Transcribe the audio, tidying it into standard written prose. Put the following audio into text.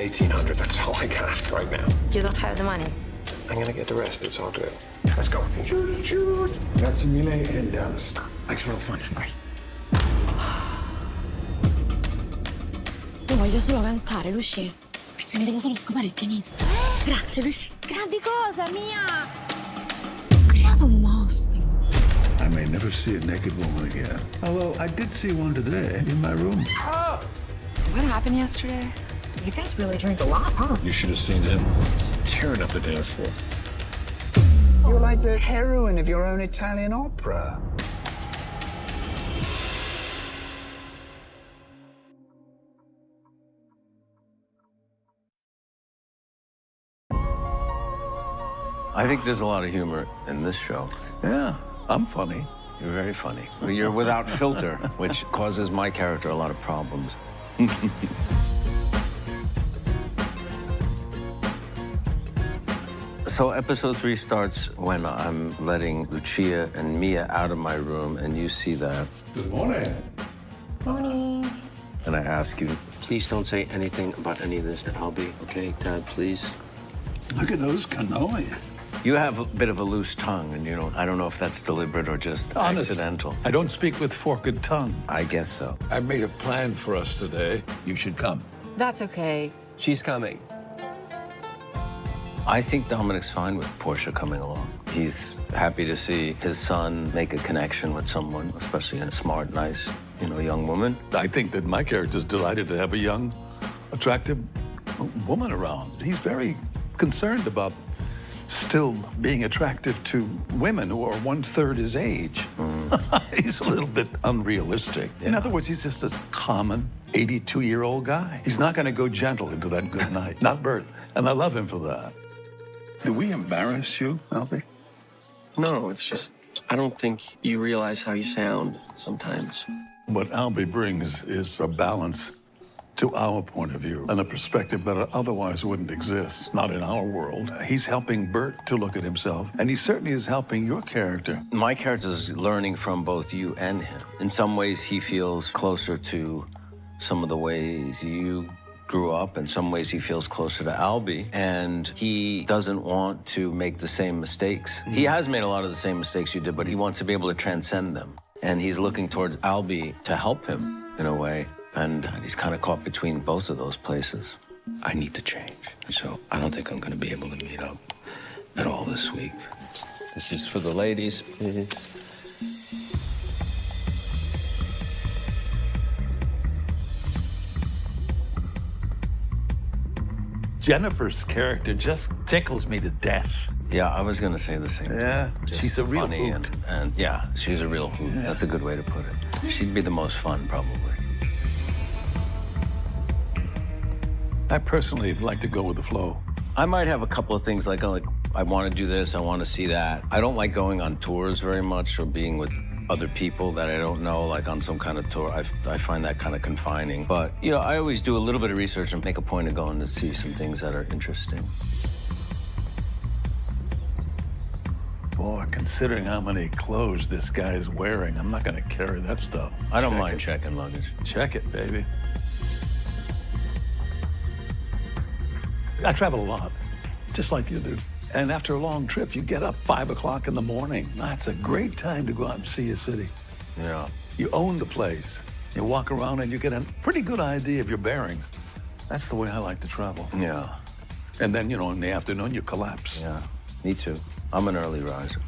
1,800. That's all I got right now. You don't have the money. I'm gonna get the rest. It's all good. Let's go. Shoot. Grazie mille, and thanks for all the fun. Bye. Io voglio solo cantare, Lucy. Forse mi devo solo scopare il pianista. Grazie, Lucy. Grandi cosa, Mia! Ho creato un mostro. I may never see a naked woman again. Although I did see one today in my room. Oh! What happened yesterday? You guys really drink a lot, huh? You should have seen him tearing up the dance floor. You're like the heroine of your own Italian opera. I think there's a lot of humor in this show. Yeah, I'm funny. You're very funny. You're without filter, which causes my character a lot of problems. So episode 3 starts when I'm letting Lucia and Mia out of my room, and you see that. Good morning. Morning. And I ask you, please don't say anything about any of this to Albie, okay, Dad, please? Look at those cannolis. You have a bit of a loose tongue, and I don't know if that's deliberate or just accidental. I don't speak with forked tongue. I guess so. I made a plan for us today. You should come. That's okay. She's coming. I think Dominic's fine with Portia coming along. He's happy to see his son make a connection with someone, especially a smart, nice, young woman. I think that my character's delighted to have a young, attractive woman around. He's very concerned about still being attractive to women who are 1/3 his age. He's a little bit unrealistic. Yeah. In other words, he's just a common 82-year-old guy. He's not going to go gentle into that good night. Not Bert. And I love him for that. Did we embarrass you, Albie? No, it's just, I don't think you realize how you sound sometimes. What Albie brings is a balance to our point of view and a perspective that otherwise wouldn't exist, not in our world. He's helping Bert to look at himself, and he certainly is helping your character. My character's learning from both you and him. In some ways, he feels closer to some of the ways you grew up. In some ways, he feels closer to Albie, and he doesn't want to make the same mistakes. He has made a lot of the same mistakes you did, but he wants to be able to transcend them. And he's looking toward Albie to help him in a way. And he's kind of caught between both of those places. I need to change. So I don't think I'm going to be able to meet up at all this week. This is for the ladies, please. Jennifer's character just tickles me to death. Yeah, I was going to say the same thing. Yeah, she's a real funny hoot. and yeah, she's a real hoot. Yeah. That's a good way to put it. She'd be the most fun, probably. I personally like to go with the flow. I might have a couple of things like I want to do this, I want to see that. I don't like going on tours very much or being with other people that I don't know, like on some kind of tour. I find that kind of confining. But, I always do a little bit of research and make a point of going to see some things that are interesting. Boy, considering how many clothes this guy's wearing, I'm not going to carry that stuff. I don't mind checking luggage. Check it, baby. I travel a lot, just like you do. And after a long trip, you get up 5 o'clock in the morning. That's a great time to go out and see a city. Yeah. You own the place. You walk around and you get a pretty good idea of your bearings. That's the way I like to travel. Yeah. And then, in the afternoon, you collapse. Yeah, me too. I'm an early riser.